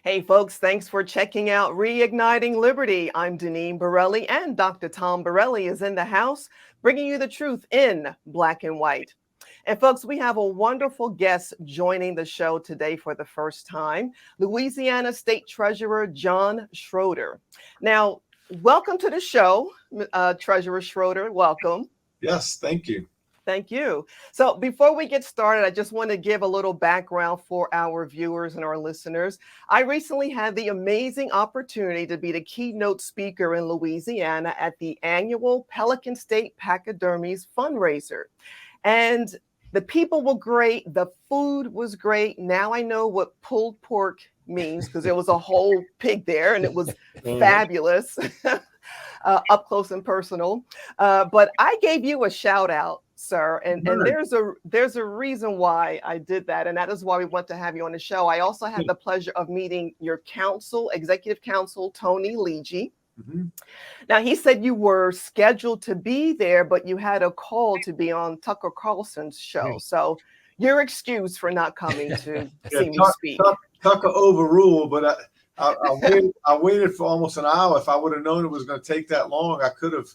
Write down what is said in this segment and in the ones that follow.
Hey, folks, thanks for checking out Reigniting Liberty. I'm Deneen Borelli, and Dr. Tom Borelli is in the house, bringing you the truth in black and white. And, folks, we have a wonderful guest joining the show today for the first time, Louisiana State Treasurer John Schroder. Now, welcome to the show, Treasurer Schroder. Welcome. Yes, thank you. Thank you. So before we get started, I just want to give a little background for our viewers and our listeners. I recently had the amazing opportunity to be the keynote speaker in Louisiana at the annual Pelican State Pachydermies fundraiser. And the people were great. The food was great. Now I know what pulled pork means because there was a whole pig there and it was fabulous. Up close and personal. But I gave you a shout out, sir, and there's a reason why I did that, and that is why we want to have you on the show. I also had the pleasure of meeting your executive counsel, Tony Legge. Mm-hmm. Now, he said you were scheduled to be there, but you had a call to be on Tucker Carlson's show. So you're excused for not coming to see me speak. Tucker overruled, but I waited for almost an hour. If I would have known it was going to take that long, I could have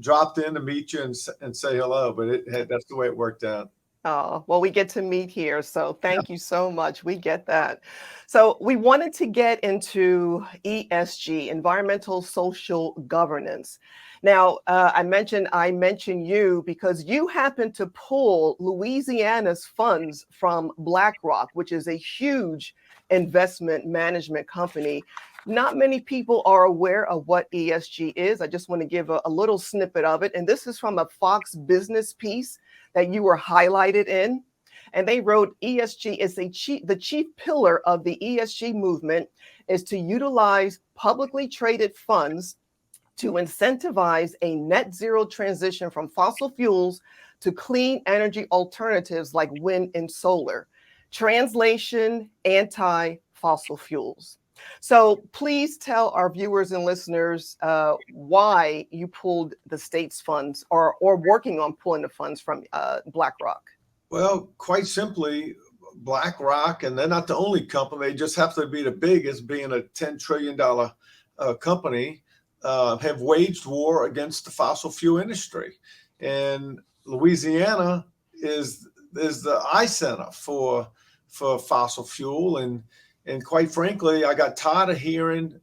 dropped in to meet you and say hello, but that's the way it worked out. Oh, well, we get to meet here. So thank you so much. We get that. So we wanted to get into ESG, environmental social governance. Now, I mentioned you because you happen to pull Louisiana's funds from BlackRock, which is a huge investment management company. Not many people are aware of what ESG is. I just want to give a little snippet of it. And this is from a Fox Business piece that you were highlighted in. And they wrote ESG is the chief pillar of the ESG movement is to utilize publicly traded funds to incentivize a net zero transition from fossil fuels to clean energy alternatives like wind and solar. Translation, anti-fossil fuels. So please tell our viewers and listeners why you pulled the state's funds or working on pulling the funds from BlackRock. Well, quite simply, BlackRock, and they're not the only company, they just happen to be the biggest, being a $10 trillion company, have waged war against the fossil fuel industry. And Louisiana is the epicenter for fossil fuel. And quite frankly, I got tired of hearing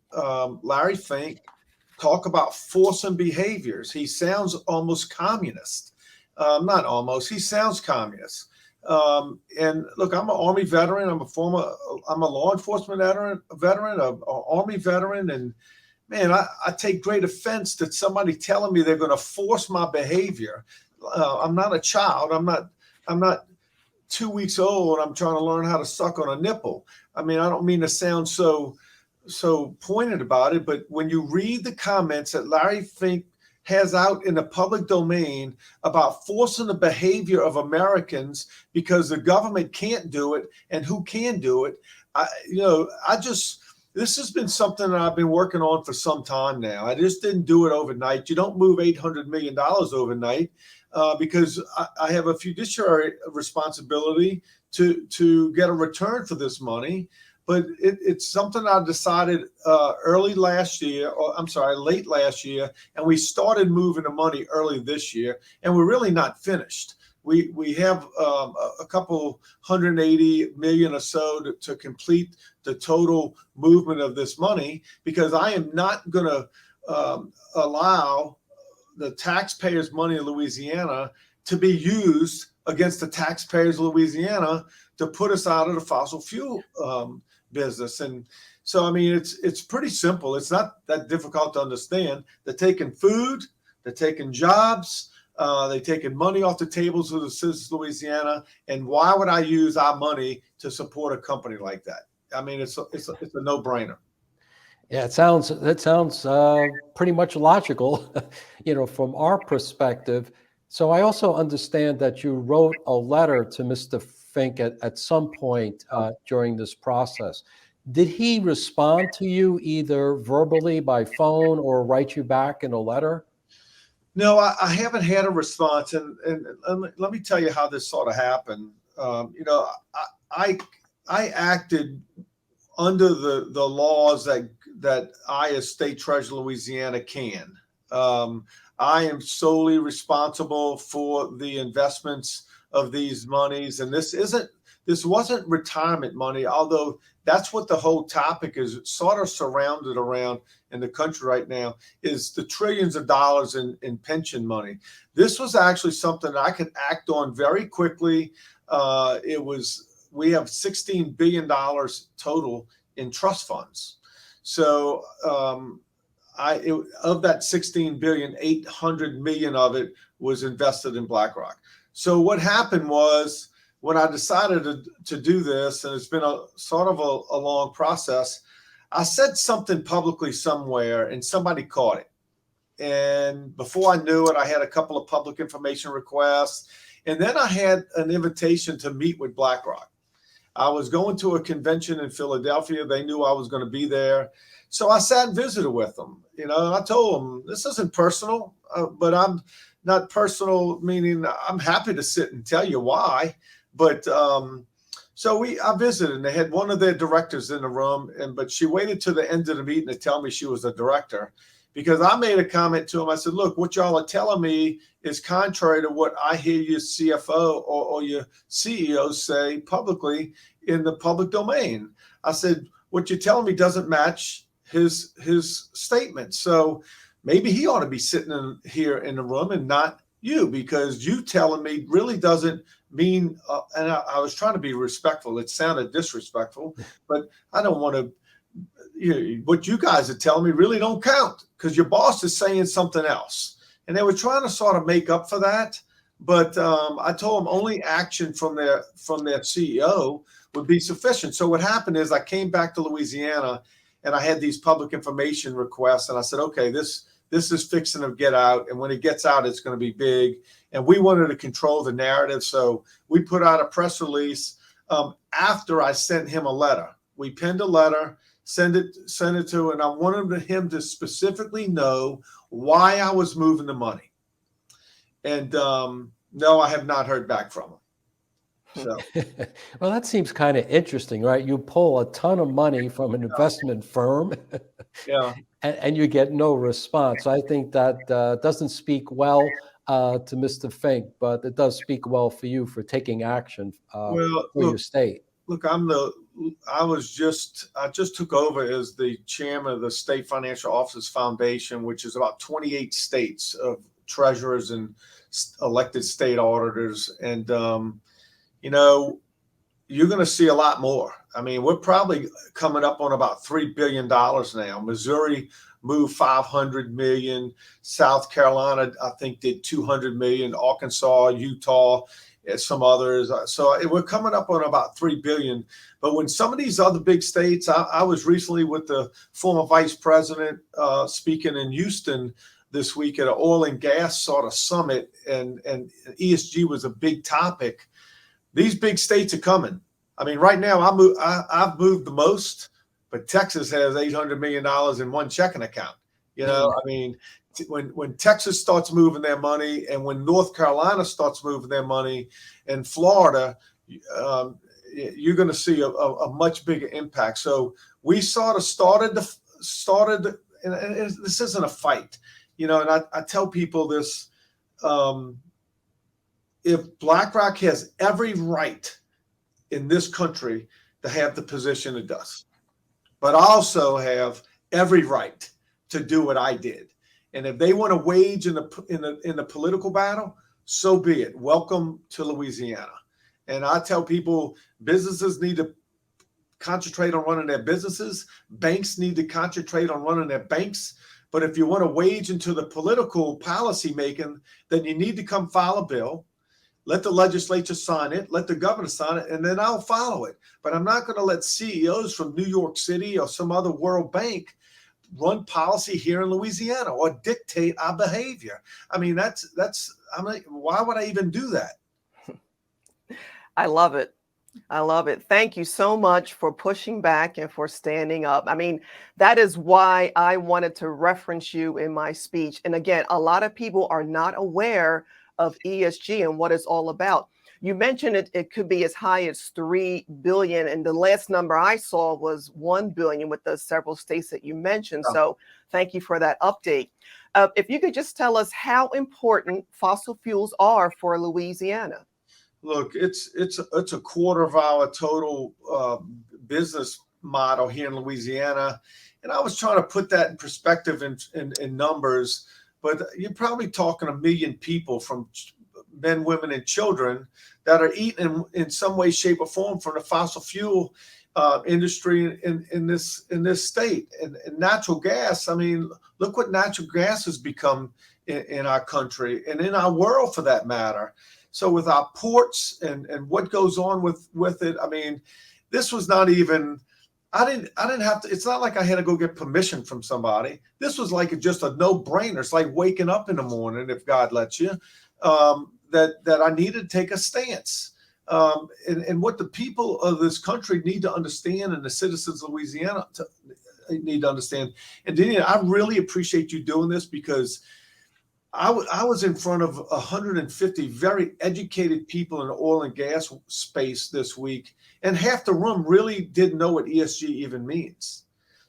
Larry Fink talk about forcing behaviors. He sounds almost communist. Not almost, he sounds communist. And look, I'm an Army veteran. I'm a law enforcement veteran, an Army veteran. And man, I take great offense that somebody telling me they're going to force my behavior. I'm not a child. I'm not 2 weeks old. I'm trying to learn how to suck on a nipple. I mean, I don't mean to sound so pointed about it, but when you read the comments that Larry Fink has out in the public domain about forcing the behavior of Americans because the government can't do it, and who can do it, this has been something that I've been working on for some time now. I just didn't do it overnight. You don't move $800 million overnight. Because I have a fiduciary responsibility to get a return for this money. But it's something I decided late last year, and we started moving the money early this year, and we're really not finished. We have a couple 180 million or so to complete the total movement of this money, because I am not going to allow the taxpayers' money in Louisiana to be used against the taxpayers of Louisiana to put us out of the fossil fuel business. And so, I mean, it's pretty simple. It's not that difficult to understand. They're taking food, they're taking jobs, they're taking money off the tables of the citizens of Louisiana. And why would I use our money to support a company like that? I mean, it's a no-brainer. Yeah, that sounds pretty much logical, from our perspective. So I also understand that you wrote a letter to Mr. Fink at some point during this process. Did he respond to you either verbally by phone or write you back in a letter? No, I haven't had a response. And let me tell you how this sort of happened. I acted under the laws that I, as state treasurer of Louisiana, can. I am solely responsible for the investments of these monies, and this wasn't retirement money, although that's what the whole topic is sort of surrounded around in the country right now, is the trillions of dollars in pension money. This was actually something that I could act on very quickly. We have $16 billion total in trust funds. So of that 16 billion, 800 million of it was invested in BlackRock. So what happened was, when I decided to do this, and it's been a sort of a long process, I said something publicly somewhere and somebody caught it. And before I knew it, I had a couple of public information requests. And then I had an invitation to meet with BlackRock. I was going to a convention in Philadelphia. They knew I was going to be there. So I sat and visited with them. And I told them, this isn't personal, but I'm not personal, meaning I'm happy to sit and tell you why. But so I visited, and they had one of their directors in the room, but she waited to the end of the meeting to tell me she was a director, because I made a comment to him. I said, look, what y'all are telling me is contrary to what I hear your CFO or your CEO say publicly in the public domain. I said, what you're telling me doesn't match his statement. So maybe he ought to be sitting here in the room and not you, because you telling me really doesn't mean, and I was trying to be respectful. It sounded disrespectful, but I don't want to, what you guys are telling me really don't count, because your boss is saying something else. And they were trying to sort of make up for that. But I told them only action from their CEO would be sufficient. So what happened is, I came back to Louisiana and I had these public information requests, and I said, okay, this is fixing to get out. And when it gets out, it's going to be big. And we wanted to control the narrative. So we put out a press release after I sent him a letter. We penned a letter, sent it to, and I wanted him to specifically know why I was moving the money. And no, I have not heard back from him. So. Well, that seems kind of interesting, right? You pull a ton of money from an investment firm, yeah, and you get no response. I think that doesn't speak well to Mr. Fink, but it does speak well for you for taking action for your state. Look, I just took over as the chairman of the State Financial Officers Foundation, which is about 28 states of treasurers and elected state auditors. And, you're going to see a lot more. I mean, we're probably coming up on about $3 billion now. Missouri moved 500 million. South Carolina, I think, did 200 million. Arkansas, Utah, some others. So we're coming up on about 3 billion. But when some of these other big states, I was recently with the former vice president speaking in Houston this week at an oil and gas sort of summit, and ESG was a big topic. These big states are coming. I mean, right now I've moved the most, but Texas has $800 million in one checking account. I mean, when Texas starts moving their money, and when North Carolina starts moving their money, and Florida, you're going to see a much bigger impact. So we sort of started, and this isn't a fight, and I tell people this. If BlackRock has every right in this country to have the position it does, but also have every right to do what I did. And if they want to wage in the political battle, so be it. Welcome to Louisiana. And I tell people, businesses need to concentrate on running their businesses. Banks need to concentrate on running their banks. But if you want to wage into the political policy making, then you need to come file a bill. Let the legislature sign it, let the governor sign it, and then I'll follow it. But I'm not going to let CEOs from New York City or some other world bank run policy here in Louisiana or dictate our behavior. I mean, why would I even do that? I love it. I love it. Thank you so much for pushing back and for standing up. I mean, that is why I wanted to reference you in my speech. And again, a lot of people are not aware of ESG and what it's all about. You mentioned it could be as high as 3 billion. And the last number I saw was 1 billion with the several states that you mentioned. So thank you for that update. If you could just tell us how important fossil fuels are for Louisiana. Look, it's a quarter of our total business model here in Louisiana, and I was trying to put that in perspective in numbers. But you're probably talking 1 million people, from men, women, and children, that are eating in some way, shape, or form from the fossil fuel industry in this state. And natural gas. I mean, look what natural gas has become in our country and in our world, for that matter. So with our ports and what goes on with it, I mean, this was not even, I didn't have to, it's not like I had to go get permission from somebody. This was like just a no-brainer. It's like waking up in the morning, if God lets you, that I needed to take a stance. And what the people of this country need to understand, and the citizens of Louisiana need to understand. And Daniel, I really appreciate you doing this, because I was in front of 150 very educated people in the oil and gas space this week, and half the room really didn't know what ESG even means.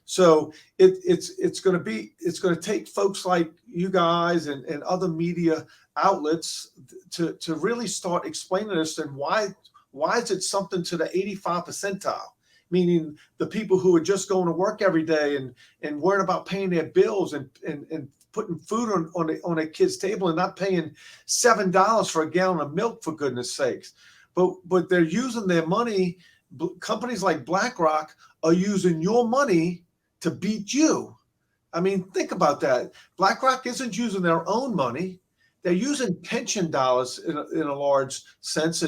So it's going to take folks like you guys and other media outlets to really start explaining this, and why is it something to the 85 percentile, meaning the people who are just going to work every day and worrying about paying their bills and putting food on a kid's table, and not paying $7 for a gallon of milk, for goodness sakes. But they're using their money. Companies like BlackRock are using your money to beat you. I mean, think about that. BlackRock isn't using their own money. They're using pension dollars in a large sense.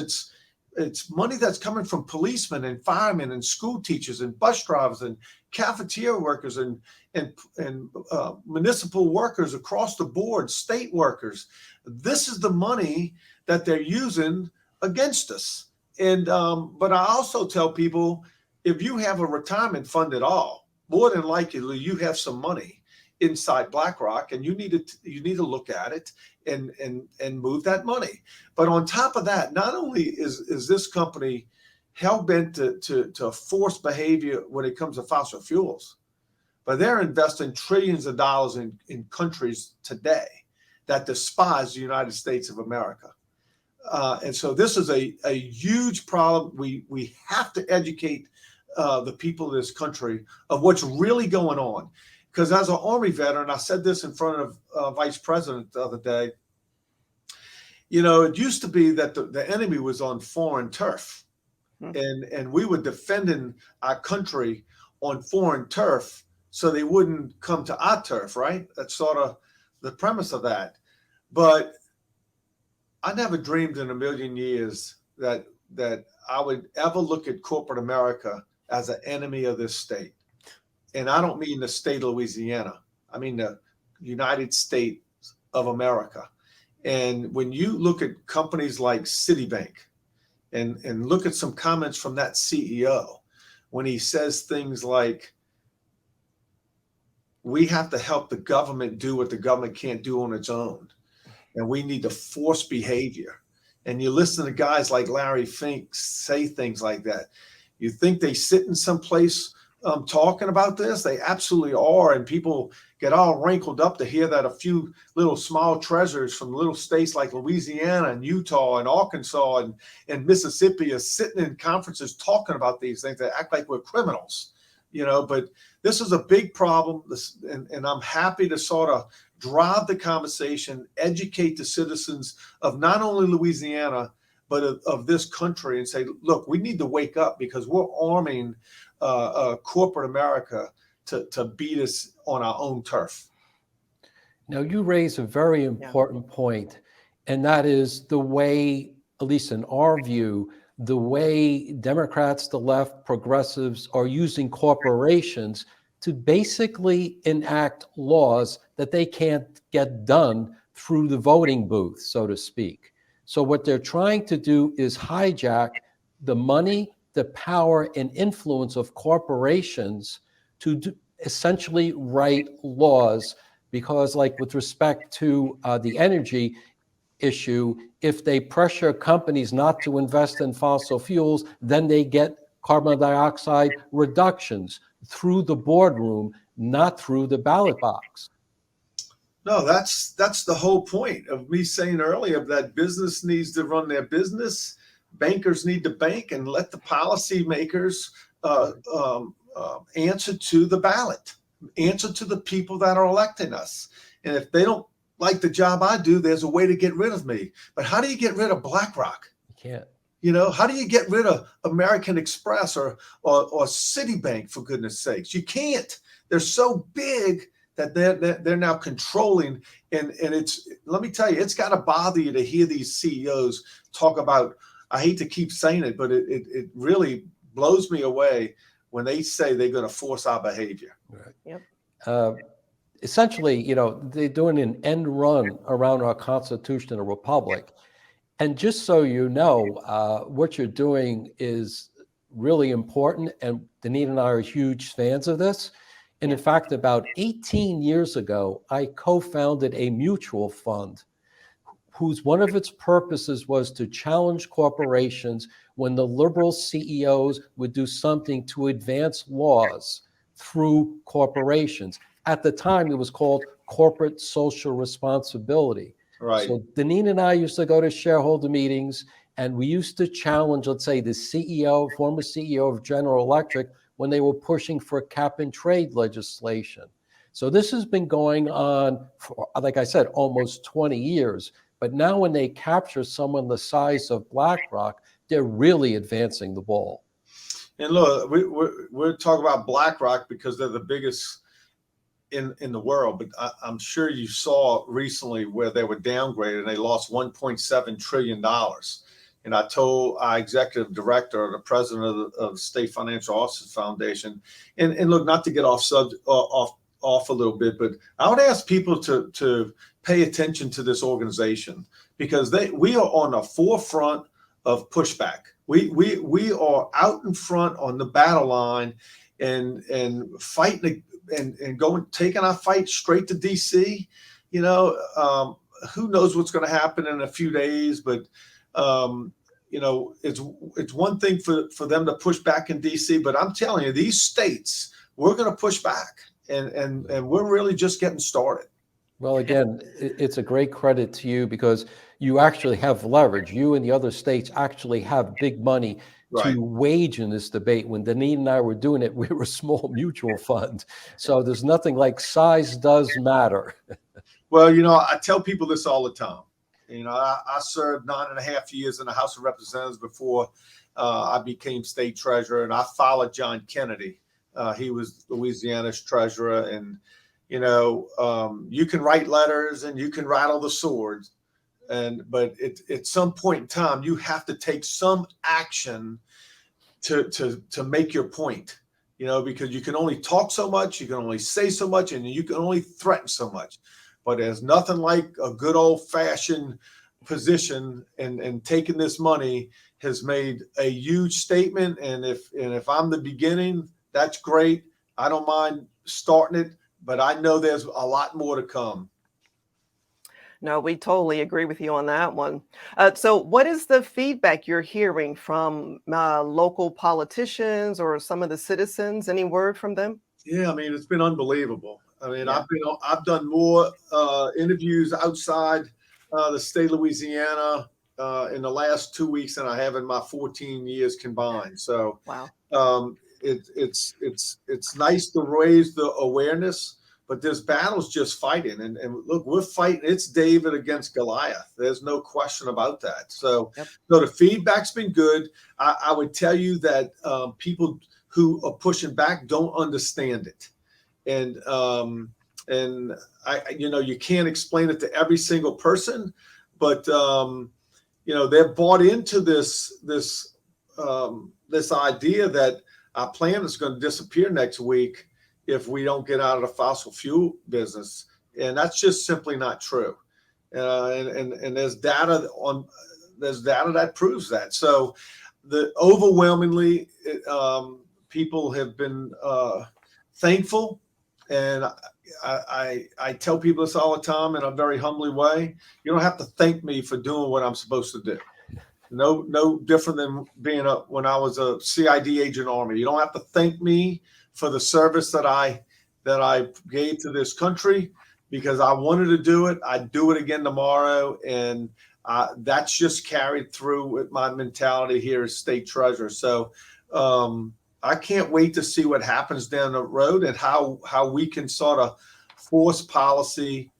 It's money that's coming from policemen and firemen and school teachers and bus drivers and cafeteria workers and municipal workers across the board, state workers. This is the money that they're using against us. And but I also tell people, if you have a retirement fund at all, more than likely you have some money inside BlackRock, and you need to look at it and move that money. But on top of that, not only is this company hell-bent to force behavior when it comes to fossil fuels, but they're investing trillions of dollars in countries today that despise the United States of America. And so this is a huge problem. We have to educate the people of this country of what's really going on. Because as an Army veteran, I said this in front of Vice President the other day, you know, it used to be that the enemy was on foreign turf, and we were defending our country on foreign turf so they wouldn't come to our turf, right? That's sort of the premise of that. But I never dreamed in a million years that I would ever look at corporate America as an enemy of this state. And I don't mean the state of Louisiana. I mean the United States of America. And when you look at companies like Citibank and look at some comments from that CEO, when he says things like, we have to help the government do what the government can't do on its own, and we need to force behavior. And you listen to guys like Larry Fink say things like that. You think they sit in some place talking about this? They absolutely are. And people get all wrinkled up to hear that a few little small treasures from little states like Louisiana and Utah and Arkansas and Mississippi are sitting in conferences talking about these things. They act like we're criminals, you know. But this is a big problem. And I'm happy to sort of drive the conversation, educate the citizens of not only Louisiana, but of this country, and say, look, we need to wake up, because we're arming corporate America to beat us on our own turf. Now, you raise a very important point, and that is the way, at least in our view, the way Democrats, the left, progressives are using corporations to basically enact laws that they can't get done through the voting booth, so to speak. So what they're trying to do is hijack the money, the power, and influence of corporations to essentially write laws, because, like with respect to the energy, issue. If they pressure companies not to invest in fossil fuels, then they get carbon dioxide reductions through the boardroom, not through the ballot box. No, that's the whole point of me saying earlier that business needs to run their business, bankers need to bank, and let the policymakers answer to the ballot, answer to the people that are electing us. And if they don't like the job I do, there's a way to get rid of me. But how do you get rid of BlackRock? You can't. You know, how do you get rid of American Express or Citibank, for goodness sakes? You can't. They're so big that they're now controlling, and it's, let me tell you, it's got to bother you to hear these CEOs talk about, I hate to keep saying it, but it really blows me away when they say they're going to force our behavior. Right. Yep. Essentially, you know, they're doing an end run around our Constitution and Republic. And just so you know, what you're doing is really important, and Danita and I are huge fans of this. And in fact, about 18 years ago, I co-founded a mutual fund whose one of its purposes was to challenge corporations when the liberal CEOs would do something to advance laws through corporations. At the time, it was called corporate social responsibility. Right. So Danine and I used to go to shareholder meetings, and we used to challenge, let's say, the CEO, former CEO of General Electric, when they were pushing for cap and trade legislation. So this has been going on for, like I said, almost 20 years. But now when they capture someone the size of BlackRock, they're really advancing the ball. And look, we're talking about BlackRock because they're the biggest in the world. But I'm sure you saw recently where they were downgraded and they lost $1.7 trillion. And I told our executive director, the president of the State Financial Officers Foundation, and look, not to get off a little bit, but I would ask people to pay attention to this organization, because we are on the forefront of pushback. We are out in front on the battle line and fighting and going, taking our fight straight to DC. You know, who knows what's going to happen in a few days, but you know, it's one thing for them to push back in DC, but I'm telling you, these states, we're going to push back, and we're really just getting started. Well, again, it's a great credit to you, because you actually have leverage. You and the other states actually have big money to wage in this debate. When Danine and I were doing it, we were a small mutual fund. So there's nothing like size does matter. Well, you know, I tell people this all the time. You know, I served 9.5 years in the House of Representatives before I became state treasurer, and I followed John Kennedy. He was Louisiana's treasurer, and you know, you can write letters and you can rattle the swords, but at some point in time, you have to take some action to make your point. You know, because you can only talk so much, you can only say so much, and you can only threaten so much. But there's nothing like a good old-fashioned position, and taking this money has made a huge statement. And if I'm the beginning, that's great. I don't mind starting it, but I know there's a lot more to come. No, we totally agree with you on that one. So what is the feedback you're hearing from local politicians or some of the citizens? Any word from them? Yeah, I mean, it's been unbelievable. I mean, I've done more interviews outside the state of Louisiana in the last 2 weeks than I have in my 14 years combined. So wow. It's nice to raise the awareness, but there's battles just fighting. And look, we're fighting. It's David against Goliath. There's no question about that. So, so the feedback's been good. I would tell you that people who are pushing back don't understand it. And I, you know, you can't explain it to every single person, but you know, they're bought into this idea that our plan is going to disappear next week if we don't get out of the fossil fuel business, and that's just simply not true. And there's data that proves that. So overwhelmingly, people have been thankful. And I tell people this all the time in a very humbly way. You don't have to thank me for doing what I'm supposed to do. No different than being when I was a CID agent Army. You don't have to thank me for the service that I gave to this country, because I wanted to do it. I'd do it again tomorrow, and that's just carried through with my mentality here as state treasurer. So I can't wait to see what happens down the road and how we can sort of force policy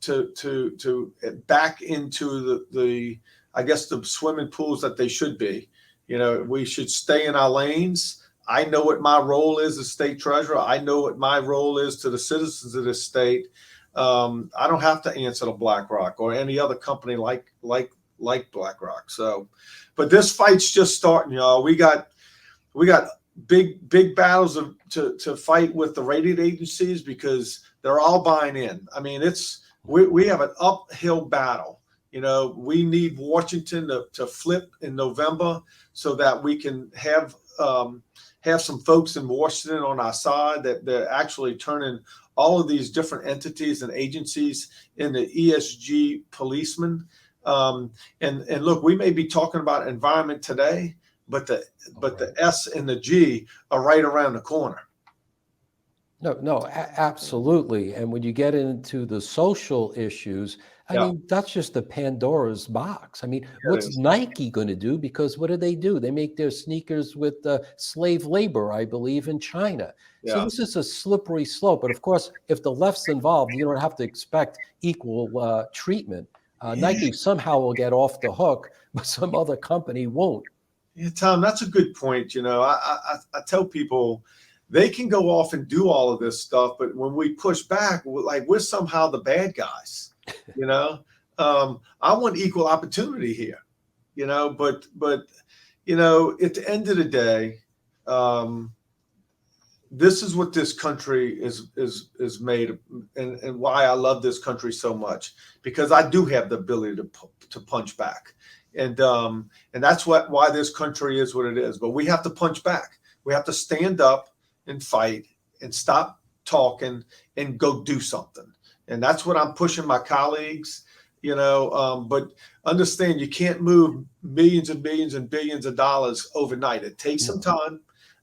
to back into the I guess the swimming pools that they should be. We should stay in our lanes. I know what my role is as state treasurer. I know what my role is to the citizens of this state. I don't have to answer to BlackRock or any other company like BlackRock. So, but this fight's just starting, y'all. We got big battles to fight with the rating agencies, because they're all buying in. I mean, we have an uphill battle. We need Washington to flip in November so that we can have some folks in Washington on our side, that they're actually turning all of these different entities and agencies into ESG policemen. And look, we may be talking about environment today, but the S and the G are right around the corner. No, absolutely. And when you get into the social issues, I mean, that's just the Pandora's box. I mean, what's Nike going to do? Because what do? They make their sneakers with slave labor, I believe, in China. Yeah. So this is a slippery slope. But of course, if the left's involved, you don't have to expect equal treatment. Nike somehow will get off the hook, but some other company won't. Yeah, Tom, that's a good point. I tell people, they can go off and do all of this stuff, but when we push back, we're somehow the bad guys. I want equal opportunity here. But at the end of the day, this is what this country is made, and why I love this country so much, because I do have the ability to punch back, and that's why this country is what it is. But we have to punch back. We have to stand up and fight and stop talking and go do something. And that's what I'm pushing my colleagues, but understand, you can't move millions and millions and billions of dollars overnight. It takes some time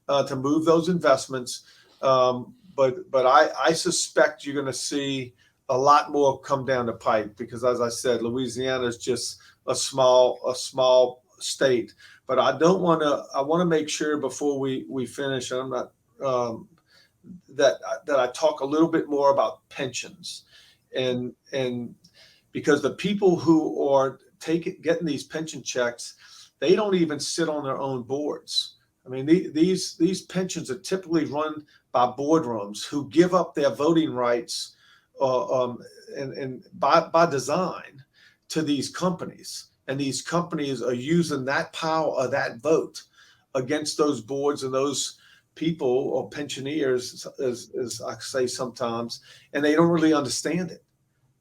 to move those investments. But I suspect you're going to see a lot more come down the pipe, because, as I said, Louisiana is just a small state. But I want to make sure before we finish, and I'm not, that I talk a little bit more about pensions, and because the people who are getting these pension checks, they don't even sit on their own boards. I mean, these pensions are typically run by boardrooms who give up their voting rights, and by design, to these companies, and these companies are using that power of that vote against those boards and those people, or pensioners, as I say sometimes, and they don't really understand it.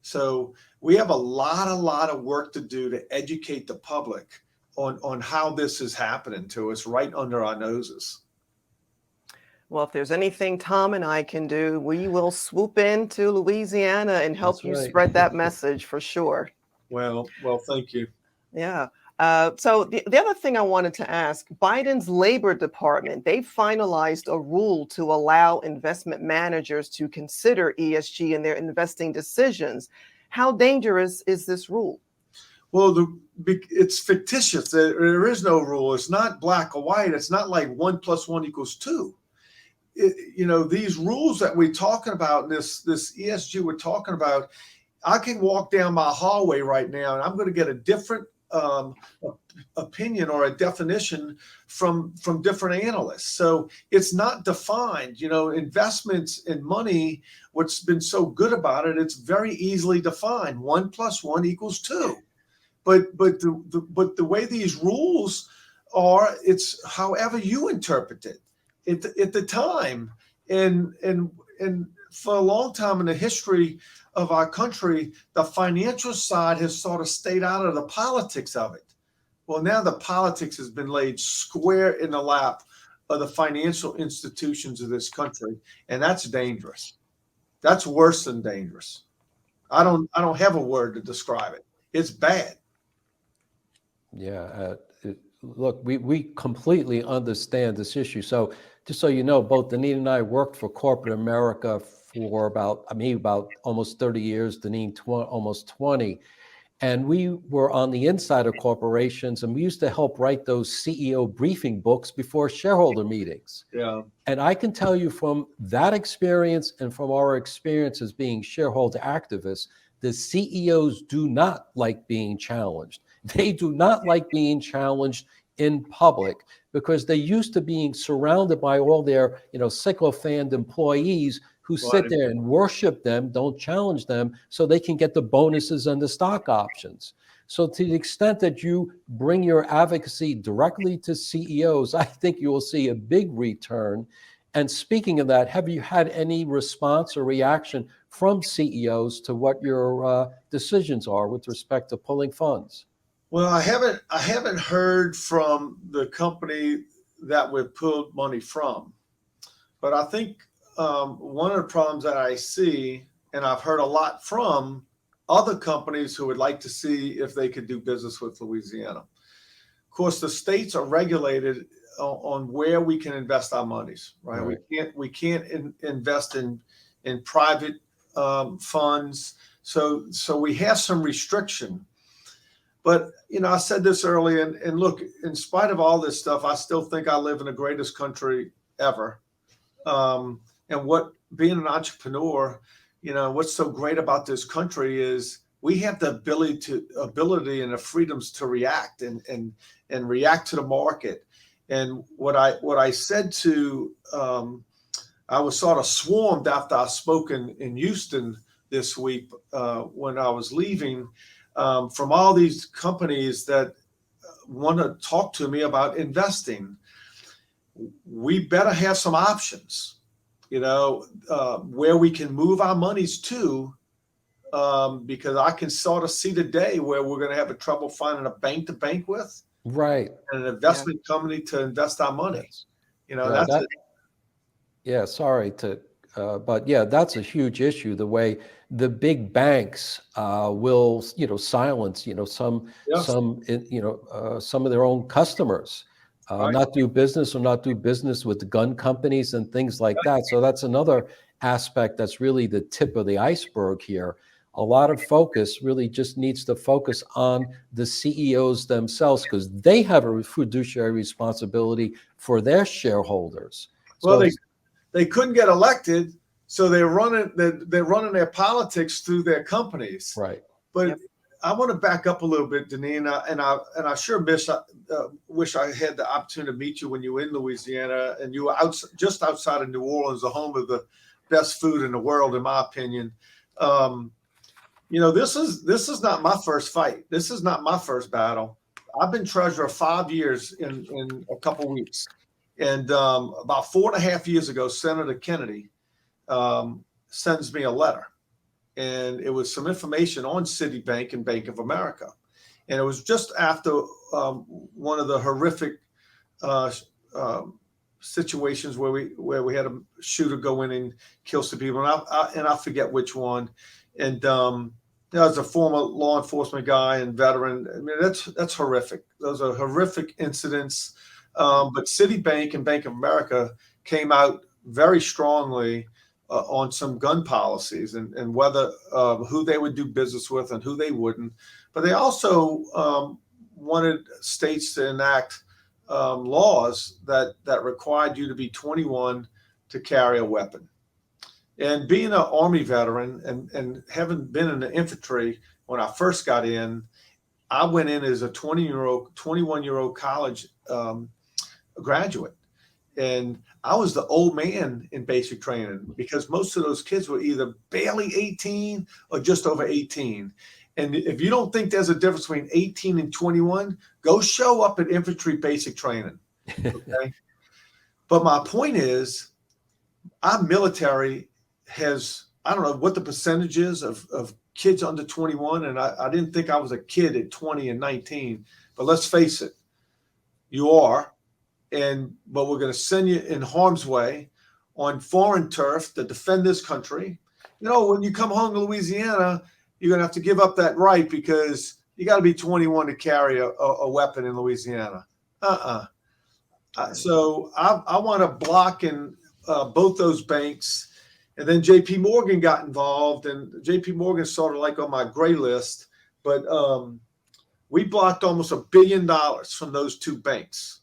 So we have a lot of work to do to educate the public on how this is happening to us right under our noses. Well, if there's anything Tom and I can do, we will swoop into Louisiana and help you spread that message for sure. Well, thank you. Yeah. So the other thing I wanted to ask, Biden's Labor Department, they finalized a rule to allow investment managers to consider ESG in their investing decisions. How dangerous is this rule? Well, it's fictitious. There is no rule. It's not black or white. It's not like 1 + 1 = 2. These rules that we're talking about, this ESG we're talking about, I can walk down my hallway right now and I'm going to get a different opinion or a definition from different analysts. So it's not defined. Investments in money, what's been so good about it, it's very easily defined. 1 + 1 = 2. But the way these rules are, it's however you interpret it at the time. And for a long time in the history of our country, the financial side has sort of stayed out of the politics of it. Well, now the politics has been laid square in the lap of the financial institutions of this country, and that's dangerous. That's worse than dangerous. I don't have a word to describe it. It's bad. Yeah, look, we completely understand this issue. So just so you know, both Deneen and I worked for corporate America for about almost 30 years, Deneen almost 20. And we were on the inside of corporations, and we used to help write those CEO briefing books before shareholder meetings. Yeah. And I can tell you from that experience and from our experience as being shareholder activists, the CEOs do not like being challenged. They do not like being challenged in public because they're used to being surrounded by all their, sycophant employees who sit Right. there and worship them, don't challenge them, so they can get the bonuses and the stock options. So to the extent that you bring your advocacy directly to CEOs, I think you will see a big return. And speaking of that, have you had any response or reaction from CEOs to what your decisions are with respect to pulling funds? Well, I haven't heard from the company that we pulled money from, but I think one of the problems that I see, and I've heard a lot from other companies who would like to see if they could do business with Louisiana. Of course, the states are regulated on where we can invest our monies, right? Right. We can't invest in private funds, so we have some restriction. But I said this earlier, and look, in spite of all this stuff, I still think I live in the greatest country ever. And what being an entrepreneur, what's so great about this country is we have the ability and the freedoms to react and react to the market. And what I said to I was sort of swarmed after I spoke in Houston this week when I was leaving from all these companies that want to talk to me about investing. We better have some options, where we can move our monies to, because I can sort of see the day where we're going to have a trouble finding a bank to bank with, Right. and an investment company to invest our money. Yes. That's it. Yeah, sorry but yeah, that's a huge issue. The way the big banks will, silence, some Yes. some of their own customers, Right. not do business with the gun companies and things like that. So that's another aspect that's really the tip of the iceberg here. A lot of focus really just needs to focus on the CEOs themselves because they have a fiduciary responsibility for their shareholders. Well, So they couldn't get elected, so they're running their politics through their companies. right. But Yep. I want to back up a little bit, Deneen, and I sure wish I had the opportunity to meet you when you were in Louisiana, and you were just outside of New Orleans, the home of the best food in the world, in my opinion. This is not my first fight. This is not my first battle. I've been treasurer 5 years in a couple weeks. And about 4.5 years ago, Senator Kennedy sends me a letter. And it was some information on Citibank and Bank of America. And it was just after one of the horrific situations where we had a shooter go in and kill some people. And I forget which one. And as a former law enforcement guy and veteran, I mean, that's horrific. Those are horrific incidents. But Citibank and Bank of America came out very strongly on some gun policies and whether who they would do business with and who they wouldn't. But they also wanted states to enact laws that required you to be 21 to carry a weapon. And being an Army veteran and having been in the infantry when I first got in, I went in as a 21-year-old college graduate. And I was the old man in basic training because most of those kids were either barely 18 or just over 18. And if you don't think there's a difference between 18 and 21, go show up at infantry basic training. Okay. But my point is, our military has, I don't know what the percentage is of kids under 21. And I didn't think I was a kid at 20 and 19, but let's face it, you are. But we're going to send you in harm's way on foreign turf to defend this country. when you come home to Louisiana, you're going to have to give up that right because you got to be 21 to carry a weapon in Louisiana. Uh-uh. Right. So I want to block in both those banks. And then JP Morgan got involved, and JP Morgan's sort of like on my gray list, but we blocked almost $1 billion from those two banks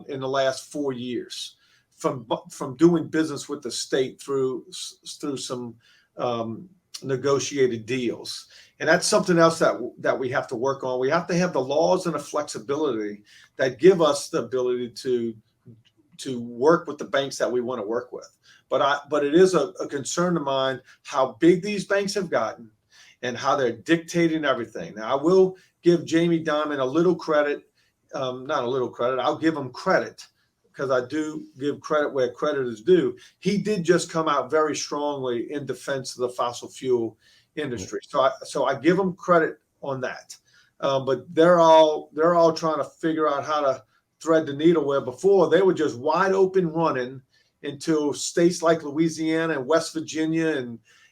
in the last 4 years from doing business with the state through some negotiated deals. And that's something else that we have to work on. We have to have the laws and the flexibility that give us the ability to work with the banks that we want to work with. But it is a concern of mine how big these banks have gotten and how they're dictating everything. Now, I will give Jamie Dimon a little credit, not a little credit. I'll give him credit because I do give credit where credit is due. He did just come out very strongly in defense of the fossil fuel industry. So I give him credit on that. But they're all trying to figure out how to thread the needle, where before they were just wide open running until states like Louisiana and West Virginia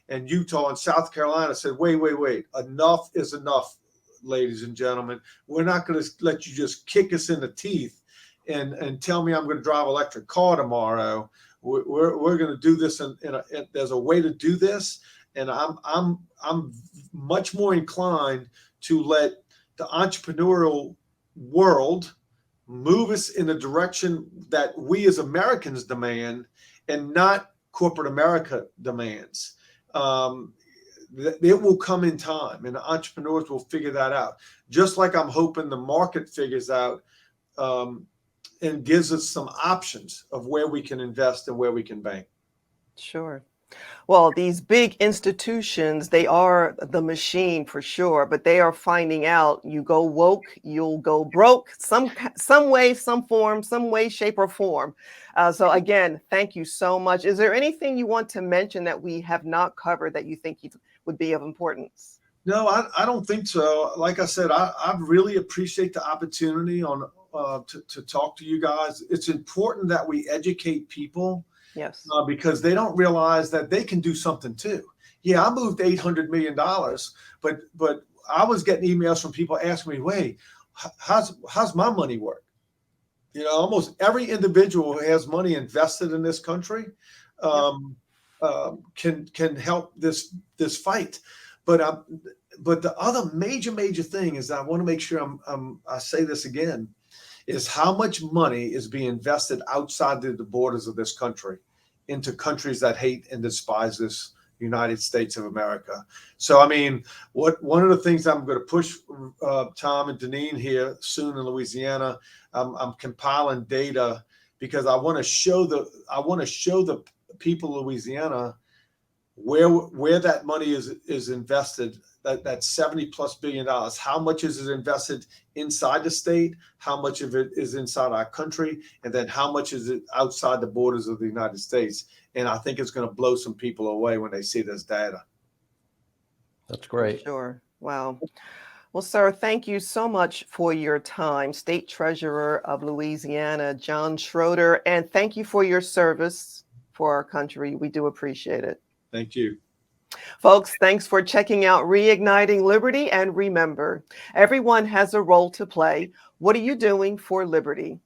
and Utah and South Carolina said, wait, enough is enough, ladies and gentlemen. We're not going to let you just kick us in the teeth and tell me I'm going to drive an electric car tomorrow. We're going to do this, and there's a way to do this, and I'm much more inclined to let the entrepreneurial world move us in the direction that we as Americans demand and not corporate America demands. It will come in time, and the entrepreneurs will figure that out. Just like I'm hoping the market figures out and gives us some options of where we can invest and where we can bank. Sure. Well, these big institutions, they are the machine for sure, but they are finding out you go woke, you'll go broke, some way, some form, some way, shape, or form. So again, thank you so much. Is there anything you want to mention that we have not covered that you think would be of importance? No, I don't think so. Like I said, I really appreciate the opportunity to talk to you guys. It's important that we educate people. Yes. Because they don't realize that they can do something too. Yeah, I moved $800 million, but I was getting emails from people asking me, "Wait, how's my money work?" Almost every individual who has money invested in this country can help this fight. But the other major thing is, I want to make sure I say this again, is how much money is being invested outside the borders of this country into countries that hate and despise this United States of America. So, I mean, one of the things I'm going to push Tom and Deneen here soon in Louisiana, I'm compiling data because I want to show the people of Louisiana where that money is invested. That's $70+ billion. How much is it invested inside the state? How much of it is inside our country? And then how much is it outside the borders of the United States? And I think it's going to blow some people away when they see this data. That's great. Sure. Wow. Well, sir, thank you so much for your time. State Treasurer of Louisiana, John Schroder, and thank you for your service for our country. We do appreciate it. Thank you. Folks, thanks for checking out Reigniting Liberty. And remember, everyone has a role to play. What are you doing for liberty?